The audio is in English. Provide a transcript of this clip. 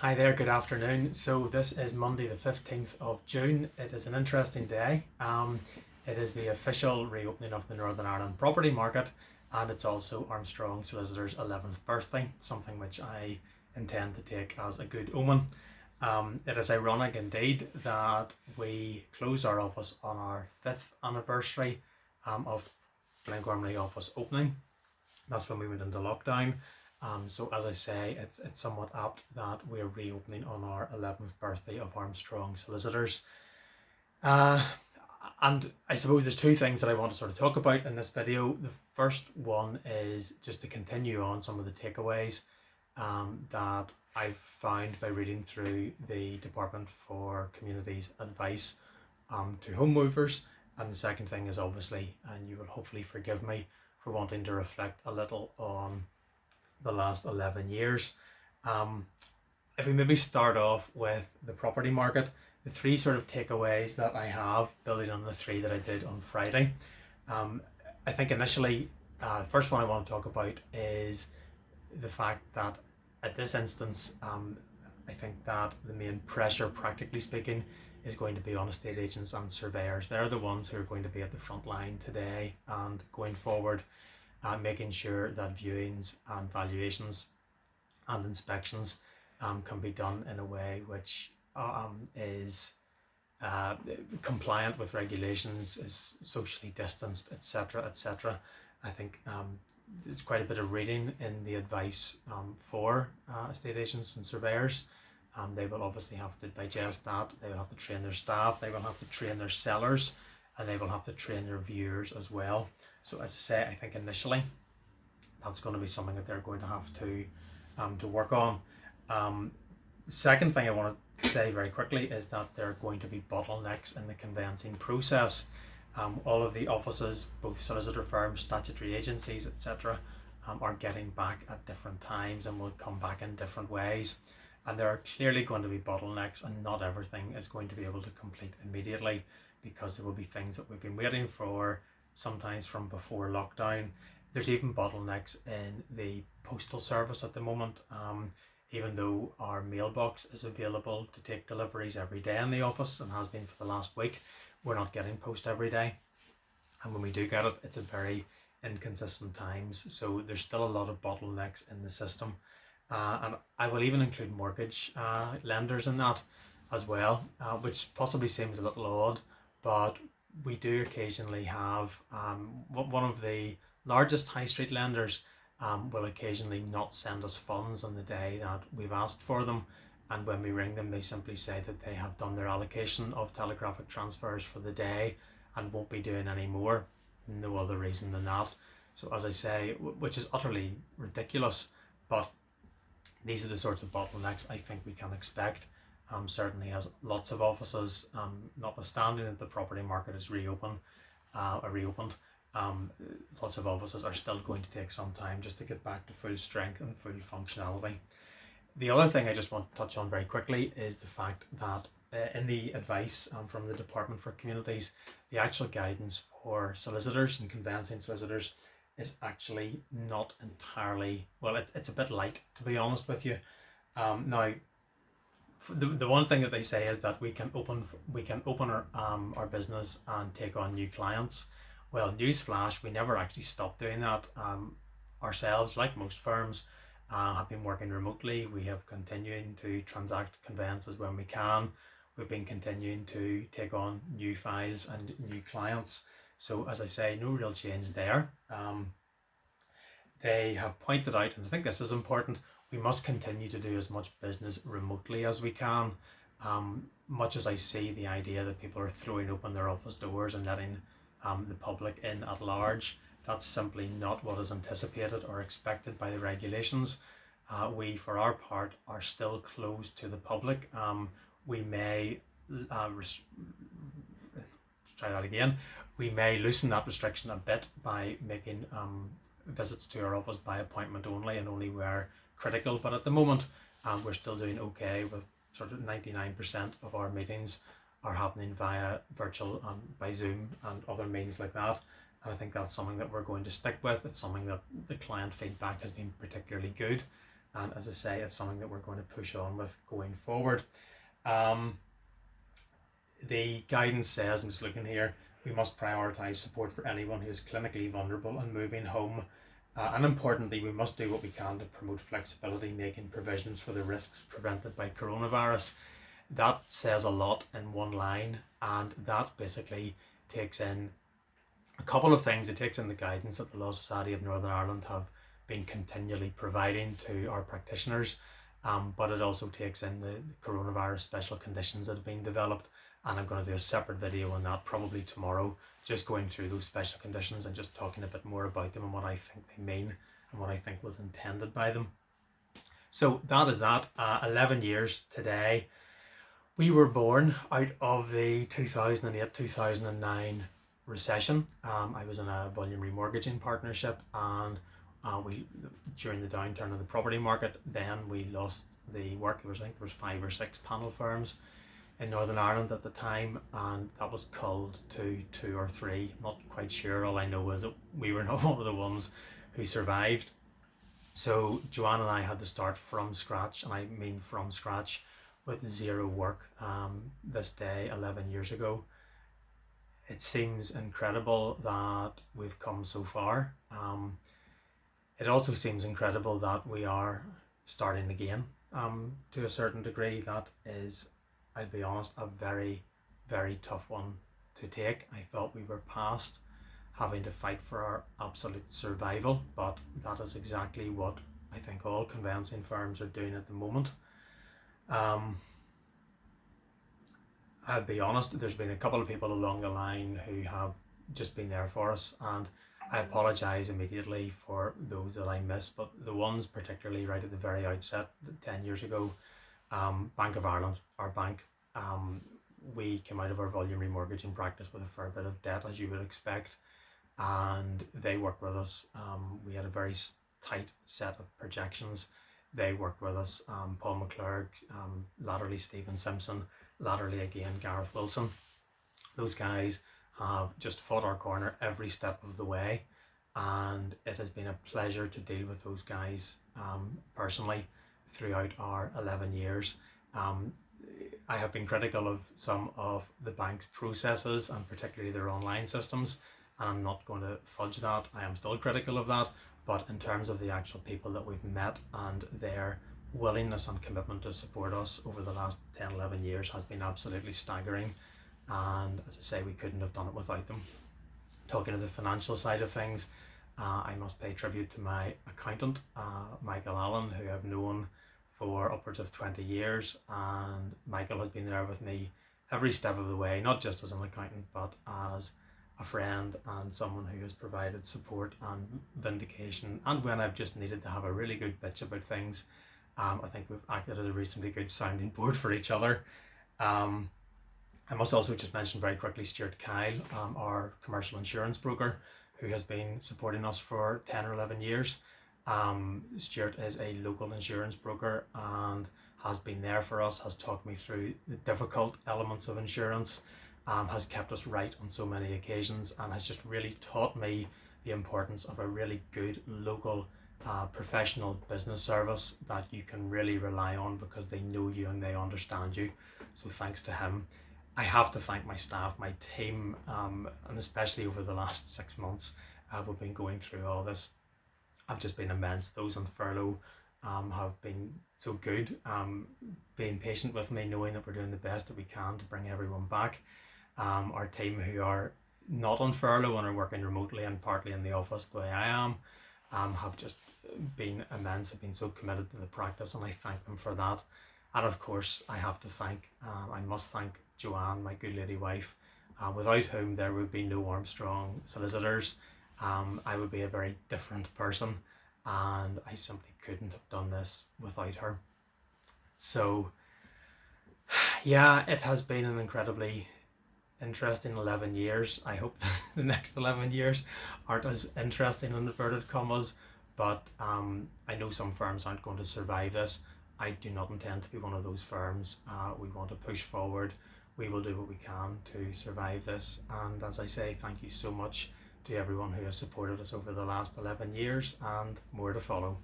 Hi there, good afternoon. So this is Monday the 15th of June. It is an interesting day. It is the official reopening of the Northern Ireland property market, and it's also Armstrong Solicitors' 11th birthday, something which I intend to take as a good omen. It is ironic indeed that we closed our office on our 5th anniversary of Glengormley office opening. That's when we went into lockdown. So as I say, it's somewhat apt that we're reopening on our 11th birthday of Armstrong Solicitors. And I suppose there's two things that I want to sort of talk about in this video. The first one is just to continue on some of the takeaways that I've found by reading through the Department for Communities advice to home movers. And the second thing is obviously, and you will hopefully forgive me for wanting to reflect a little on the last 11 years. If we maybe start off with the property market, the three sort of takeaways that I have, building on the three that I did on Friday. I think initially, the first one I want to talk about is the fact that at this instance, I think that the main pressure, practically speaking, is going to be on estate agents and surveyors. They're the ones who are going to be at the front line today and going forward, making sure that viewings and valuations and inspections can be done in a way which is compliant with regulations, is socially distanced, etc., etc. I think there's quite a bit of reading in the advice for estate agents and surveyors. They will obviously have to digest that. They will have to train their staff. They will have to train their sellers, and they will have to train their viewers as well. So as I say, I think initially that's going to be something that they're going to have to work on. The second thing I want to say very quickly is that there are going to be bottlenecks in the conveyancing process. All of the offices, both solicitor firms, statutory agencies, etc., are getting back at different times and will come back in different ways. And there are clearly going to be bottlenecks, and not everything is going to be able to complete immediately, because there will be things that we've been waiting for, sometimes from before lockdown. There's even bottlenecks in the postal service at the moment. Even though our mailbox is available to take deliveries every day in the office and has been for the last week, we're not getting post every day. And when we do get it, it's at very inconsistent times. So there's still a lot of bottlenecks in the system. And I will even include mortgage lenders in that as well, which possibly seems a little odd, but we do occasionally have one of the largest high street lenders will occasionally not send us funds on the day that we've asked for them, and when we ring them, they simply say that they have done their allocation of telegraphic transfers for the day and won't be doing any more. No other reason than that. So as I say, which is utterly ridiculous, but these are the sorts of bottlenecks I think we can expect. Certainly as lots of offices, notwithstanding that the property market is reopened, lots of offices are still going to take some time just to get back to full strength and full functionality. The other thing I just want to touch on very quickly is the fact that in the advice from the Department for Communities, the actual guidance for solicitors and conveyancing solicitors is actually not entirely, well, it's a bit light, to be honest with you. Now, the one thing that they say is that we can open our business and take on new clients. Well, newsflash, we never actually stopped doing that. Ourselves, like most firms, have been working remotely. We have continuing to transact conveyances when we can. We've been continuing to take on new files and new clients. So as I say, no real change there. They have pointed out, and I think this is important, we must continue to do as much business remotely as we can. Much as I see the idea that people are throwing open their office doors and letting the public in at large, that's simply not what is anticipated or expected by the regulations. We, for our part, are still closed to the public. We may we may loosen that restriction a bit by making visits to our office by appointment only and only where critical, but at the moment we're still doing okay with sort of 99% of our meetings are happening via virtual by Zoom and other means like that. And I think that's something that we're going to stick with. It's something that the client feedback has been particularly good. And as I say, it's something that we're going to push on with going forward. The guidance says, I'm just looking here, we must prioritise support for anyone who is clinically vulnerable and moving home. And importantly, we must do what we can to promote flexibility, making provisions for the risks prevented by coronavirus. That says a lot in one line, and that basically takes in a couple of things. It takes in the guidance that the Law Society of Northern Ireland have been continually providing to our practitioners, but it also takes in the coronavirus special conditions that have been developed, and I'm going to do a separate video on that probably tomorrow, just going through those special conditions and just talking a bit more about them and what I think they mean and what I think was intended by them. So that is that. 11 years today. We were born out of the 2008-2009 recession. I was in a volume remortgaging partnership, and we, during the downturn of the property market, then we lost the work. I think there was 5 or 6 panel firms in Northern Ireland at the time, and that was culled to 2 or 3, not quite sure. All I know is that we were not one of the ones who survived. So Joanne and I had to start from scratch, and I mean from scratch, with 0 work this day 11 years ago. It seems incredible that we've come so far. It also seems incredible that we are starting again to a certain degree. That is, I'll be honest, a very, very tough one to take. I thought we were past having to fight for our absolute survival, but that is exactly what I think all conveyancing firms are doing at the moment. I'll be honest, there's been a couple of people along the line who have just been there for us, and I apologise immediately for those that I missed, but the ones particularly right at the very outset, 10 years ago, Bank of Ireland, our bank, we came out of our volume remortgaging practice with a fair bit of debt, as you would expect, and they worked with us. We had a very tight set of projections. They worked with us, Paul McClurg, latterly Stephen Simpson, latterly again Gareth Wilson. Those guys have just fought our corner every step of the way, and it has been a pleasure to deal with those guys personally throughout our 11 years. I have been critical of some of the bank's processes, and particularly their online systems, and I'm not going to fudge that. I am still critical of that, but in terms of the actual people that we've met and their willingness and commitment to support us over the last 10-11 years has been absolutely staggering, and as I say, we couldn't have done it without them. Talking to the financial side of things, I must pay tribute to my accountant, Michael Allen, who I've known for upwards of 20 years, and Michael has been there with me every step of the way, not just as an accountant but as a friend and someone who has provided support and vindication, and when I've just needed to have a really good bitch about things, I think we've acted as a reasonably good sounding board for each other. I must also just mention very quickly Stuart Kyle, our commercial insurance broker, who has been supporting us for 10 or 11 years. Stuart is a local insurance broker and has been there for us, has talked me through the difficult elements of insurance, has kept us right on so many occasions, and has just really taught me the importance of a really good local professional business service that you can really rely on, because they know you and they understand you. So thanks to him. I have to thank my staff, my team, and especially over the last 6 months, we've been going through all this. I've just been immense. Those on furlough have been so good, being patient with me, knowing that we're doing the best that we can to bring everyone back. Our team who are not on furlough and are working remotely and partly in the office the way I am, have just been immense, have been so committed to the practice, and I thank them for that. And of course I must thank Joanne, my good lady wife, without whom there would be no Armstrong Solicitors. I would be a very different person, and I simply couldn't have done this without her. So yeah, it has been an incredibly interesting 11 years. I hope that the next 11 years aren't as interesting in inverted commas, but I know some firms aren't going to survive this. I do not intend to be one of those firms. We want to push forward. We will do what we can to survive this, and as I say, thank you so much to everyone who has supported us over the last 11 years, and more to follow.